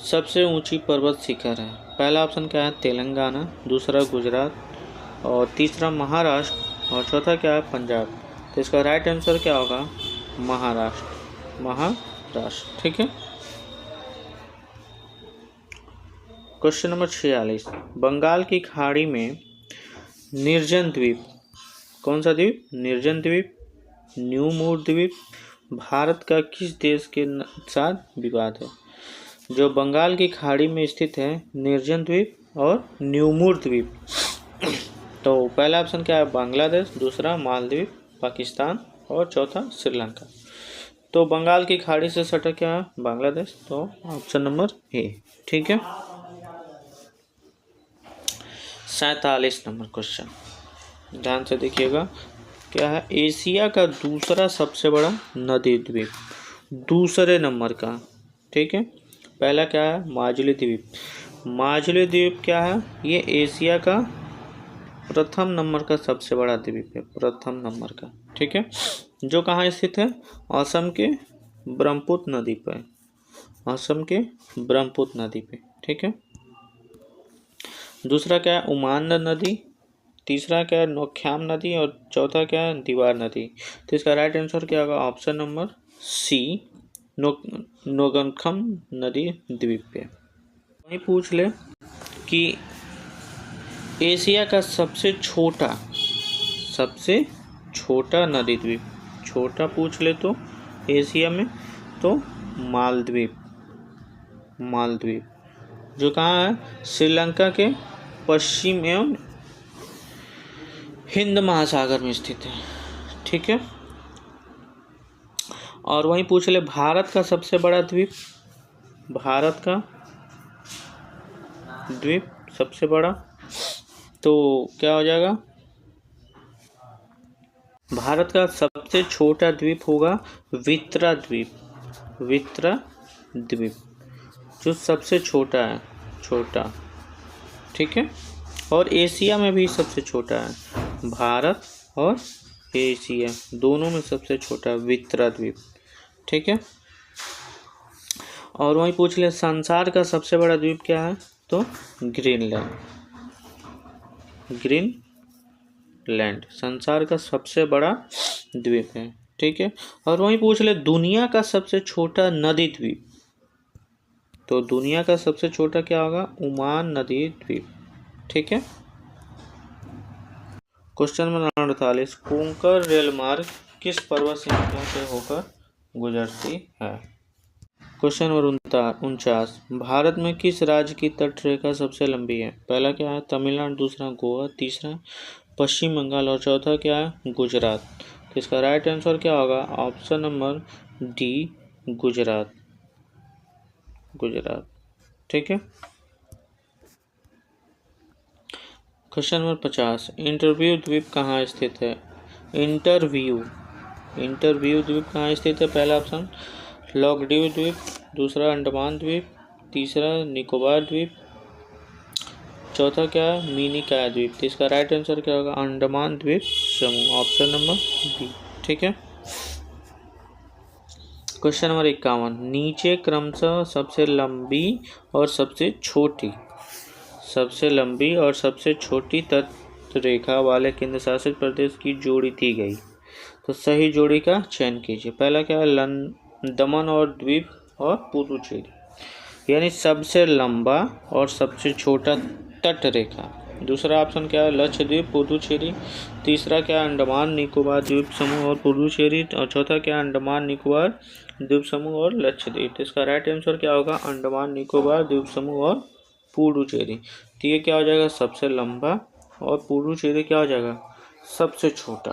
सबसे ऊंची पर्वत शिखर है? पहला ऑप्शन क्या है तेलंगाना, दूसरा गुजरात और तीसरा महाराष्ट्र और चौथा क्या है पंजाब। तो इसका राइट आंसर क्या होगा महाराष्ट्र। ठीक है। क्वेश्चन नंबर 46, बंगाल की खाड़ी में निर्जन द्वीप, कौन सा द्वीप? निर्जन द्वीप, न्यू मूर द्वीप भारत का किस देश के साथ विवाद है? जो बंगाल की खाड़ी में स्थित है निर्जन द्वीप और न्यूमूर द्वीप। तो पहला ऑप्शन क्या है बांग्लादेश, दूसरा मालदीव, पाकिस्तान और चौथा श्रीलंका। तो बंगाल की खाड़ी से सटा क्या है बांग्लादेश, तो ऑप्शन नंबर ए। ठीक है। 47 नंबर क्वेश्चन, ध्यान से देखिएगा, क्या है एशिया का दूसरा सबसे बड़ा नदी द्वीप, दूसरे नंबर का। ठीक है। पहला क्या है माजुली द्वीप, माजुली द्वीप क्या है ये एशिया का प्रथम नंबर का सबसे बड़ा द्वीप है, प्रथम नंबर का। ठीक है। जो कहाँ स्थित है असम के ब्रह्मपुत्र नदी पर, असम के ब्रह्मपुत्र नदी पे। ठीक है। दूसरा क्या है उमान नदी, तीसरा क्या है नोक्याम नदी और चौथा क्या है दीवार नदी। तो इसका राइट आंसर क्या होगा ऑप्शन नंबर सी नोगनखम नदी द्वीप पे। वही पूछ ले कि एशिया का सबसे छोटा नदी द्वीप, छोटा पूछ ले तो एशिया में तो मालद्वीप जो कहाँ है श्रीलंका के पश्चिम एवं हिंद महासागर में स्थित है। ठीक है। और वहीं पूछ ले भारत का सबसे बड़ा द्वीप, भारत का द्वीप सबसे बड़ा, तो क्या हो जाएगा भारत का सबसे छोटा द्वीप होगा वित्रा द्वीप जो सबसे छोटा है, छोटा। ठीक है। और एशिया में भी सबसे छोटा है, भारत और एशिया दोनों में सबसे छोटा वित्रा द्वीप। ठीक है। और वहीं पूछ ले संसार का सबसे बड़ा द्वीप क्या है, तो ग्रीनलैंड संसार का सबसे बड़ा द्वीप है। ठीक है। और वहीं पूछ ले दुनिया का सबसे छोटा नदी द्वीप, तो दुनिया का सबसे छोटा क्या होगा ओमान नदी द्वीप। ठीक है। क्वेश्चन नंबर 48, कोंकण रेल मार्ग किस पर्वत श्रृंखला से होकर गुजरती है? क्वेश्चन नंबर 49, भारत में किस राज्य की तट रेखा सबसे लंबी है? पहला क्या है तमिलनाडु, दूसरा गोवा, तीसरा पश्चिम बंगाल और चौथा क्या है गुजरात। तो इसका राइट आंसर क्या होगा ऑप्शन नंबर डी गुजरात। ठीक है। क्वेश्चन नंबर 50, इंटरव्यू द्वीप कहाँ स्थित है? इंटरव्यू द्वीप कहाँ स्थित है? पहला ऑप्शन लॉकड्यू द्वीप, दूसरा अंडमान द्वीप, तीसरा निकोबार द्वीप, चौथा क्या है मिनिकॉय द्वीप। तो इसका राइट आंसर क्या होगा अंडमान द्वीप समूह, ऑप्शन नंबर बी। ठीक है। क्वेश्चन नंबर 51, नीचे क्रमशः सबसे लंबी और सबसे छोटी तट रेखा वाले केंद्र शासित प्रदेश की जोड़ी दी गई, तो सही जोड़ी का चयन कीजिए। पहला क्या है दमन और द्वीप और पुडुचेरी यानी सबसे लंबा और सबसे छोटा तट रेखा। दूसरा ऑप्शन क्या है लक्षद्वीप पुडुचेरी, तीसरा क्या है अंडमान निकोबार द्वीप समूह और पुडुचेरी और चौथा क्या है अंडमान निकोबार द्वीप समूह और लक्षद्वीप। तो इसका राइट आंसर क्या होगा अंडमान निकोबार द्वीप समूह और पुडुचेरी। तो ये क्या हो जाएगा सबसे लंबा और पुडुचेरी क्या हो जाएगा सबसे छोटा।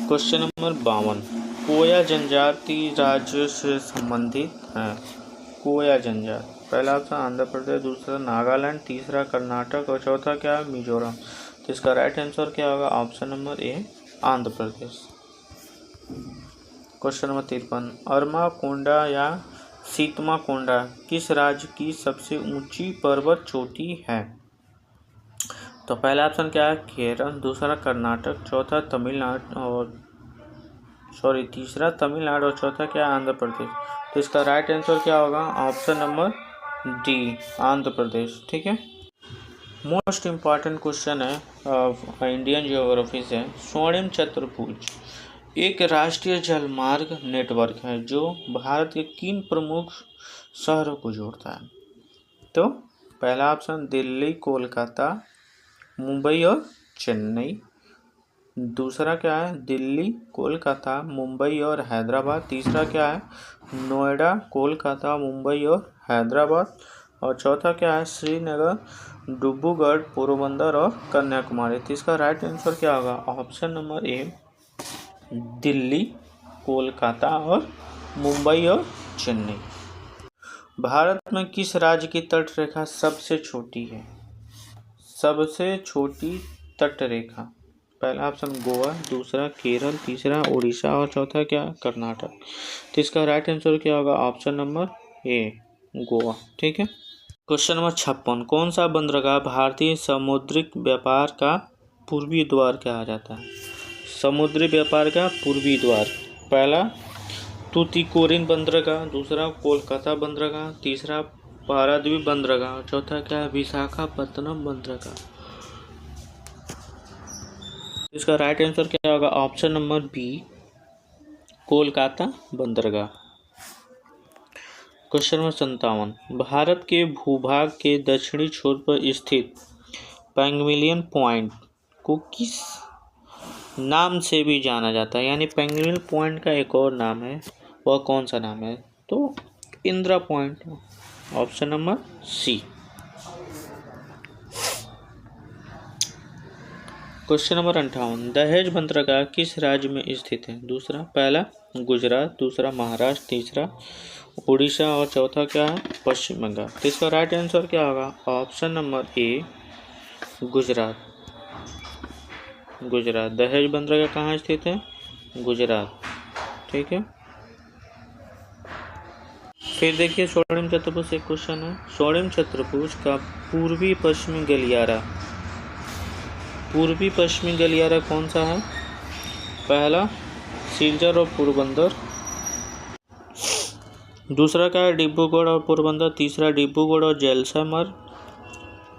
क्वेश्चन नंबर 52, कोया जनजाति राज्य से संबंधित है? कोया जनजाति, पहला ऑप्शन आंध्र प्रदेश, दूसरा नागालैंड, तीसरा कर्नाटक और चौथा क्या है? मिजोरम। तो इसका राइट आंसर क्या होगा? Option number A, Andhra Pradesh. Question number 53, अरमा कोंडा या सीतमा कोंडा किस राज्य की सबसे ऊंची पर्वत चोटी है? तो पहला ऑप्शन क्या है? केरल, दूसरा कर्नाटक, चौथा तमिलनाडु और तीसरा तमिलनाडु और चौथा क्या है? आंध्र प्रदेश। तो इसका राइट आंसर क्या होगा? Option number D, Andhra Pradesh. ठीक है। मोस्ट इम्पॉर्टेंट क्वेश्चन है इंडियन ज्योग्राफी से। स्वर्णिम चतुर्भुज एक राष्ट्रीय जलमार्ग नेटवर्क है जो भारत के किन प्रमुख शहरों को जोड़ता है? तो पहला ऑप्शन दिल्ली, कोलकाता, मुंबई और चेन्नई, दूसरा क्या है? दिल्ली, कोलकाता, मुंबई और हैदराबाद, तीसरा क्या है? नोएडा, कोलकाता, मुंबई और हैदराबाद, और चौथा क्या है? श्रीनगर, डिब्रूगढ़, पोरबंदर और कन्याकुमारी। तो इसका राइट आंसर क्या होगा? ऑप्शन नंबर ए, दिल्ली, कोलकाता और मुंबई और चेन्नई। भारत में किस राज्य की तट रेखा सबसे छोटी है? सबसे छोटी तट रेखा, पहला ऑप्शन गोवा, दूसरा केरल, तीसरा उड़ीसा और चौथा क्या? कर्नाटक। तो इसका राइट आंसर क्या होगा? ऑप्शन नंबर ए, गोवा। ठीक है। क्वेश्चन नंबर 56, कौन सा बंदरगाह भारतीय समुद्रिक व्यापार का पूर्वी द्वार कहा जाता है? समुद्री व्यापार का पूर्वी द्वार, पहला तूतीकोरिन बंदरगाह, दूसरा कोलकाता बंदरगाह, तीसरा पारादीप बंदरगाह, चौथा क्या है? विशाखापत्तनम बंदरगाह। इसका राइट आंसर क्या होगा? ऑप्शन नंबर बी, कोलकाता बंदरगाह। क्वेश्चन नंबर 57, भारत के भूभाग के दक्षिणी छोर पर स्थित पेंगुलिन पॉइंट को किस नाम से भी जाना जाता है? यानी पेंगुलिन पॉइंट का एक और नाम है, वह कौन सा नाम है? तो Indira point, option number C. Question number 58, Dahej बंदरगाह किस राज्य में स्थित है? दूसरा, पहला गुजरात, दूसरा महाराष्ट्र, तीसरा उड़ीसा और चौथा क्या है? पश्चिम बंगाल। तो इसका राइट आंसर क्या होगा? ऑप्शन नंबर ए, गुजरात। गुजरात, दहेज बंदरगाह कहाँ स्थित है? गुजरात। ठीक है। फिर देखिए स्वर्णिम चतुर्भुज से क्वेश्चन है। स्वर्णिम चतुर्भुज का पूर्वी पश्चिमी गलियारा कौन सा है? पहला सिलचर और पोरबंदर, दूसरा क्या है? डिब्रूगढ़ और पोरबंदर, तीसरा डिब्रूगढ़ और जैसलमेर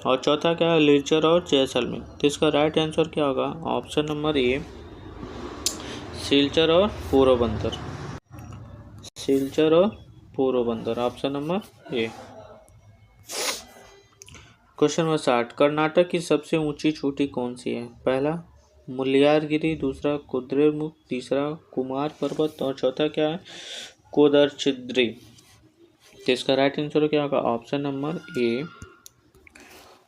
और चौथा क्या है? सिलचर और जैसलमेर। तो इसका राइट आंसर क्या होगा? ऑप्शन नंबर ए, सिलचर और पोरबंदर। सिलचर और पोरबंदर, ऑप्शन नंबर ए। क्वेश्चन नंबर 60, कर्नाटक की सबसे ऊंची चोटी कौन सी है? पहला मुल्लायरगिरी, दूसरा कुद्रेमुख, तीसरा कुमार पर्वत और चौथा क्या है? कोदरचिद्री। तो इसका राइट आंसर क्या होगा? Option number A,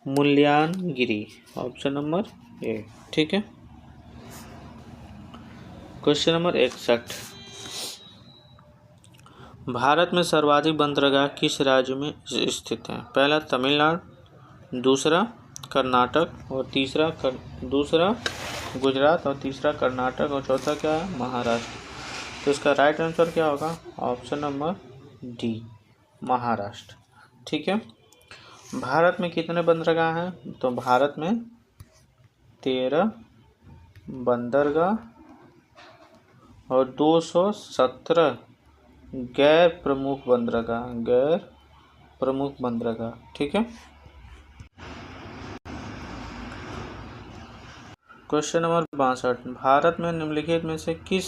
Mullayanagiri, option number A. ठीक है। क्वेश्चन नंबर 61, भारत में सर्वाधिक बंदरगाह किस राज्य में स्थित है? पहला तमिलनाडु, दूसरा कर्नाटक और तीसरा गुजरात और तीसरा कर्नाटक और चौथा क्या है? महाराष्ट्र। तो इसका राइट आंसर क्या होगा? Option number D, Maharashtra. ठीक है। भारत में कितने बंदरगाह हैं? तो भारत में 13 बंदरगाह और 217 गैर प्रमुख बंदरगाह। ठीक है। क्वेश्चन नंबर 62, भारत में निम्नलिखित में से किस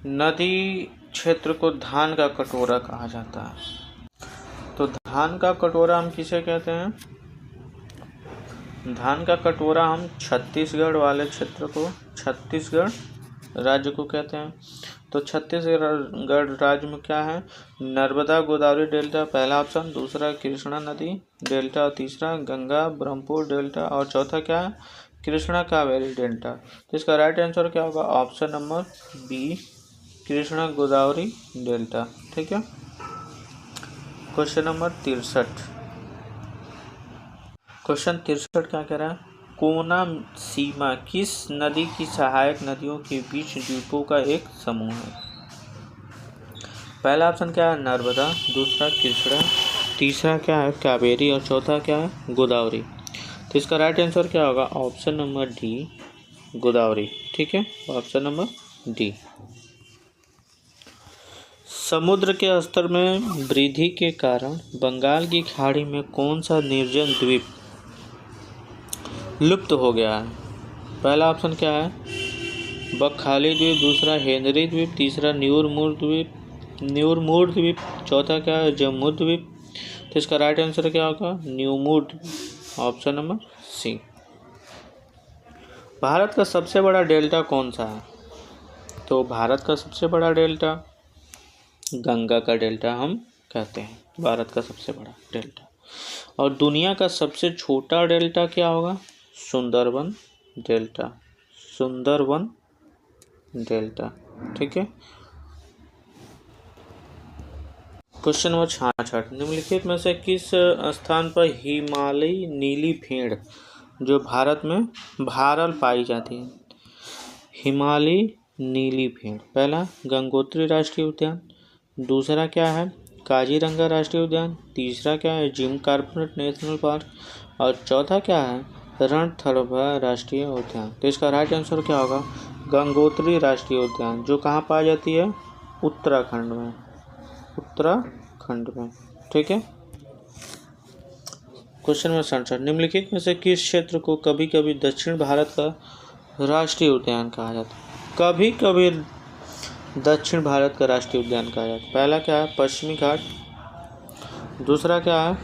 नदी क्षेत्र को धान का कटोरा कहा जाता है? तो धान का कटोरा हम किसे कहते हैं? धान का कटोरा हम छत्तीसगढ़ वाले क्षेत्र को, छत्तीसगढ़ राज्य को कहते हैं। तो छत्तीसगढ़ राज्य में क्या है? नर्मदा गोदावरी डेल्टा, पहला ऑप्शन, दूसरा कृष्णा नदी डेल्टा और तीसरा गंगा ब्रह्मपुत्र डेल्टा और चौथा क्या है? कृष्णा कावेरी डेल्टा। तो इसका राइट आंसर क्या होगा? Option number B, Krishna Godavari delta. ठीक है। Question number 63। क्वेश्चन 63 क्या कह रहा है? कोना सीमा किस नदी की सहायक नदियों के बीच द्वीपों का एक समूह है? पहला ऑप्शन क्या है? नर्मदा, दूसरा कृष्णा, तीसरा क्या है? कावेरी, और चौथा क्या है? गोदावरी। तो इसका राइट आंसर क्या होगा? Option number D, Godavari. ठीक है, ऑप्शन नंबर डी। समुद्र के स्तर में वृद्धि के कारण बंगाल की खाड़ी में कौन सा निर्जन द्वीप लुप्त हो गया है? पहला ऑप्शन क्या है? बकखाली द्वीप, दूसरा हेनरी द्वीप, तीसरा न्यूरमूर द्वीप, चौथा क्या है? जम्मू द्वीप। तो इसका राइट आंसर क्या होगा? न्यूमूर द्वीप, ऑप्शन नंबर सी। भारत का सबसे बड़ा डेल्टा कौन सा है? तो भारत का सबसे बड़ा डेल्टा गंगा का डेल्टा हम कहते हैं, भारत का सबसे बड़ा डेल्टा। और दुनिया का सबसे छोटा डेल्टा क्या होगा? Sundarban delta, Sundarban delta. ठीक है। Question number 66। निम्नलिखित में से किस स्थान पर हिमालयी नीली भेड़ जो भारत में भारल पाई जाती है? हिमालयी नीली भेड़। पहला गंगोत्री राष्ट्रीय उद्यान, दूसरा क्या है? काजीरंगा राष्ट्रीय उद्यान, तीसरा क्या है? जिम कॉर्बेट नेशनल पार्क, और चौथा क्या है? रणथंभौर राष्ट्रीय उद्यान। तो इसका राइट आंसर क्या होगा? गंगोत्री राष्ट्रीय उद्यान, जो कहाँ पाई जाती है? उत्तराखंड में, उत्तराखंड में। ठीक है। Question number 67। निम्नलिखित में से किस क्षेत्र को कभी कभी दक्षिण भारत का राष्ट्रीय उद्यान कहा जाता है? कभी कभी दक्षिण भारत का राष्ट्रीय उद्यान कहा जाता है। पहला क्या है? पश्चिमी घाट, दूसरा क्या है?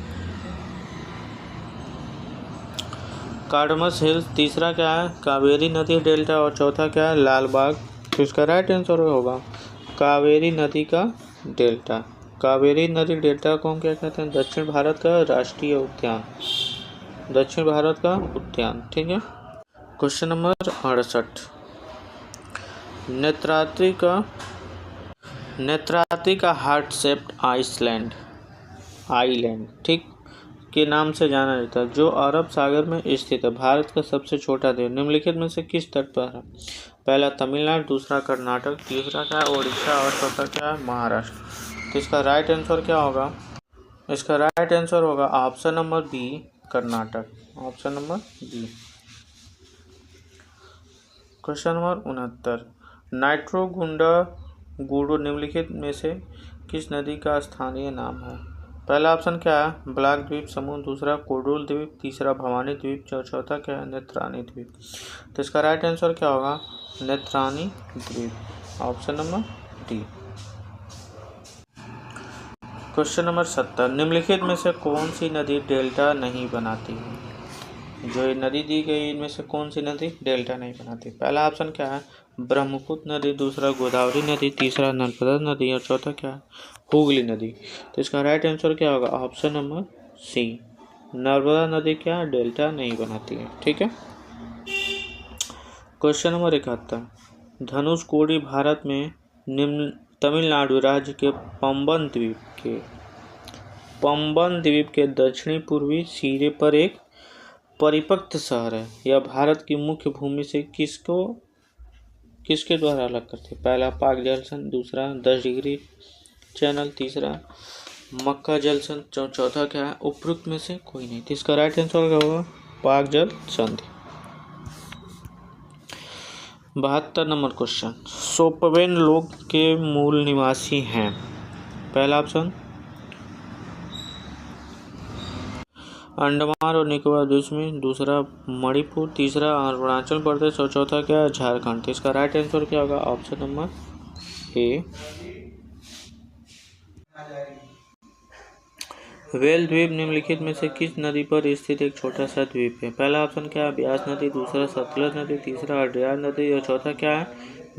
कार्डमस हिल्स, तीसरा क्या है? कावेरी नदी डेल्टा, और चौथा क्या है? लाल बाग। तो इसका राइट आंसर होगा कावेरी नदी का डेल्टा। कावेरी नदी डेल्टा को हम क्या कहते हैं? दक्षिण भारत का राष्ट्रीय उद्यान, दक्षिण भारत का उद्यान। ठीक है। Question number 68। नेत्रावती का हार्ट शेप्ड आइलैंड ठीक के नाम से जाना जाता है, जो अरब सागर में स्थित है। भारत का सबसे छोटा द्वीप निम्नलिखित में से किस तट पर है? पहला तमिलनाडु, दूसरा कर्नाटक, तीसरा क्या है? उड़ीसा, और चौथा क्या है? महाराष्ट्र। तो इसका राइट आंसर क्या होगा? इसका राइट आंसर होगा option number B, Karnataka, option number B. Question number 69। नाइट्रोगुंडा निम्नलिखित में से किस नदी का स्थानीय नाम है? पहला ऑप्शन क्या है? ब्लैक द्वीप समूह, दूसरा कोडुल द्वीप, तीसरा भवानी द्वीप, चौथा क्या है? नेत्रानी द्वीप। तो इसका राइट आंसर क्या होगा? नेत्रानी द्वीप, option number D. Question number 70। निम्नलिखित में से कौन सी नदी डेल्टा नहीं बनाती है? जो ये नदी दी गई इनमें से कौन सी नदी डेल्टा नहीं बनाती? पहला ऑप्शन क्या है? ब्रह्मपुत्र नदी, दूसरा गोदावरी नदी, तीसरा नर्मदा नदी, और चौथा क्या है? हुगली नदी। तो इसका राइट आंसर क्या होगा? ऑप्शन नंबर सी, नर्मदा नदी क्या डेल्टा नहीं बनाती है। ठीक है। Question number 71। धनुषकोडी भारत में निम्न तमिलनाडु राज्य के पंबन द्वीप के दक्षिणी पूर्वी सिरे पर एक परिपक्व शहर है। यह भारत की मुख्य भूमि से किसके द्वारा अलग करते? पहला पाक जलसन, दूसरा 10 डिग्री चैनल, तीसरा मक्का जलसन, चौथा क्या है? उपरोक्त में से कोई नहीं। तो इसका राइट आंसर क्या होगा? पाक जल संधि। 72 नंबर क्वेश्चन। सोपवेन लोग के मूल निवासी हैं? पहला ऑप्शन अंडमान और निकोबार द्वीप में, दूसरा मणिपुर, तीसरा अरुणाचल प्रदेश, और चौथा क्या है? झारखंड। तो इसका राइट आंसर क्या होगा? ऑप्शन नंबर ए, वेल द्वीप निम्नलिखित में से किस नदी पर स्थित एक छोटा सा द्वीप है? पहला ऑप्शन क्या है? ब्यास नदी, दूसरा सतलज नदी, तीसरा अड्यार नदी, और चौथा क्या है?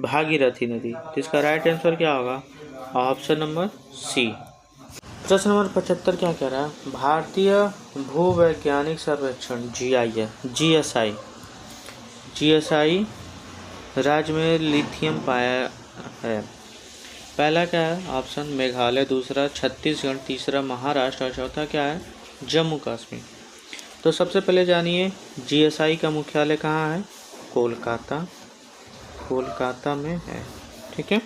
भागीरथी नदी। तो इसका राइट आंसर क्या होगा? Option number C. प्रश्न नंबर 75 क्या कह रहा है? भारतीय भूवैज्ञानिक सर्वेक्षण GIS जीएसआई राज्य में लिथियम पाया है? पहला क्या है ऑप्शन मेघालय, दूसरा छत्तीसगढ़, तीसरा महाराष्ट्र और चौथा क्या है जम्मू कश्मीर। तो सबसे पहले जानिए जीएसआई का मुख्यालय कहाँ है? कोलकाता, कोलकाता में है। ठीक है,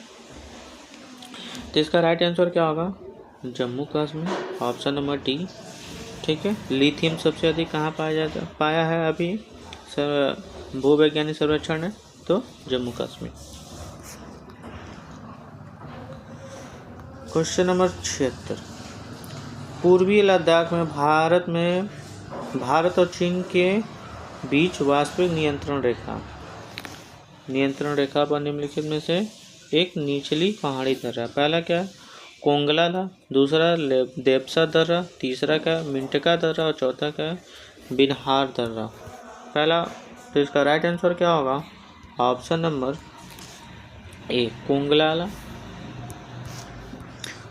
तो इसका राइट आंसर क्या होगा? Jammu Kashmir, option number D. ठीक है, लिथियम सबसे अधिक कहाँ पाया है अभी भूवैज्ञानिक सर्वेक्षण है? तो जम्मू कश्मीर। क्वेश्चन नंबर 76, पूर्वी लद्दाख में भारत और चीन के बीच वास्तविक नियंत्रण रेखा पर निम्नलिखित में से एक निचली पहाड़ी दर्रा। पहला क्या? कोंगला ला, दूसरा देपसा दर्रा, तीसरा क्या मिंटका दर्रा और चौथा क्या बिनहार दर्रा। पहला, तो इसका राइट आंसर क्या होगा? ऑप्शन नंबर ए कोंगला ला।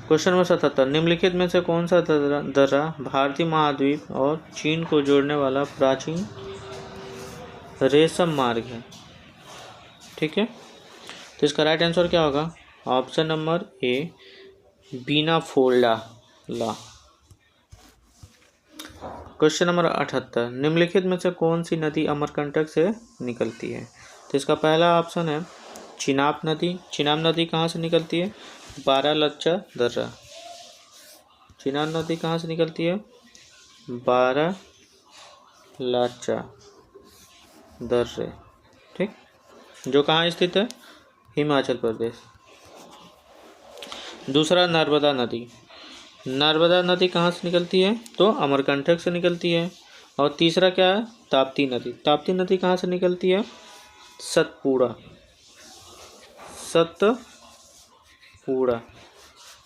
क्वेश्चन नंबर 77, निम्नलिखित में से कौन सा दर्रा भारतीय महाद्वीप और चीन को जोड़ने वाला प्राचीन रेशम मार्ग है? ठीक है, तो इसका राइट आंसर क्या होगा? ऑप्शन नंबर ए बीनाफोल्डा ला। क्वेश्चन नंबर 78, निम्नलिखित में से कौन सी नदी अमरकंटक से निकलती है? तो इसका पहला ऑप्शन है चिनाब नदी। चिनाब नदी कहाँ से निकलती है? बारालाचा दर्रा। चिनाब नदी कहाँ से निकलती है? बारालाचा दर्रे। ठीक, जो कहाँ स्थित है? हिमाचल प्रदेश। दूसरा नर्मदा नदी। नर्मदा नदी कहाँ से निकलती है? तो अमरकंटक से निकलती है। और तीसरा क्या है? ताप्ती नदी। ताप्ती नदी कहाँ से निकलती है? सतपुड़ा।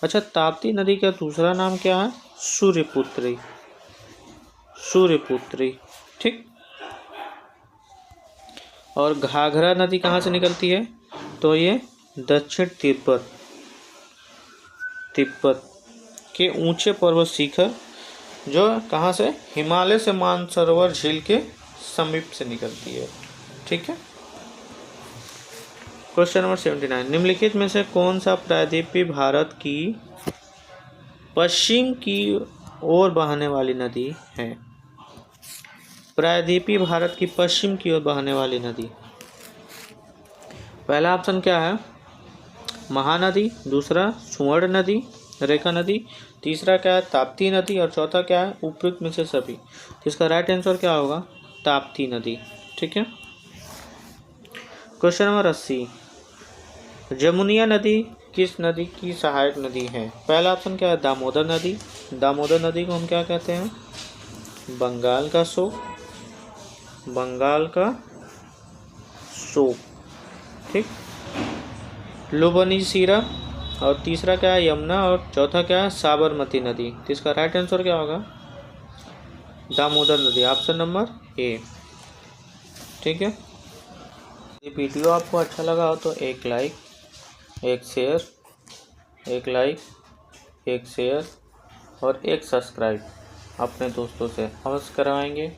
अच्छा, ताप्ती नदी का दूसरा नाम क्या है? सूर्यपुत्री। ठीक, और घाघरा नदी कहाँ से निकलती है? तो ये दक्षिण तिब्बत के ऊंचे पर्वत शिखर जो कहाँ से? हिमालय से मानसरोवर झील के समीप से निकलती है। ठीक है, क्वेश्चन नंबर 79, निम्नलिखित में से कौन सा प्रायद्वीपीय भारत की पश्चिम की ओर बहने वाली नदी है? प्रायद्वीपीय भारत की पश्चिम की ओर बहने वाली नदी। पहला ऑप्शन क्या है? महानदी, दूसरा स्वर्ण नदी रेखा नदी, तीसरा क्या है? ताप्ती नदी और चौथा क्या है? उपयुक्त में से सभी। तो इसका राइट आंसर क्या होगा? ताप्ती नदी। ठीक है, क्वेश्चन नंबर 80, जमुनिया नदी किस नदी की सहायक नदी है? पहला ऑप्शन क्या है? दामोदर नदी। दामोदर नदी को हम क्या कहते हैं? बंगाल का शोक। ठीक, लुबनीशिरा और तीसरा क्या है? यमुना और चौथा क्या है? साबरमती नदी। तो इसका राइट आंसर क्या होगा? दामोदर नदी, ऑप्शन नंबर ए। ठीक है, ये वीडियो आपको अच्छा लगा हो तो एक लाइक, एक शेयर और एक सब्सक्राइब अपने दोस्तों से अवश्य करवाएंगे।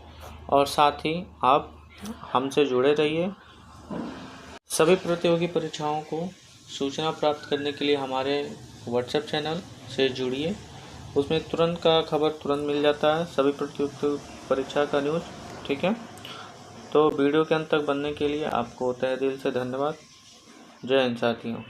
और साथ ही आप हमसे जुड़े रहिए। सभी प्रतियोगी परीक्षाओं को सूचना प्राप्त करने के लिए हमारे व्हाट्सएप चैनल से जुड़िए। उसमें तुरंत का खबर तुरंत मिल जाता है, सभी प्रतियोगी परीक्षा का न्यूज़। ठीक है, तो वीडियो के अंत तक बनने के लिए आपको तहे दिल से धन्यवाद। जय हिंद साथियों।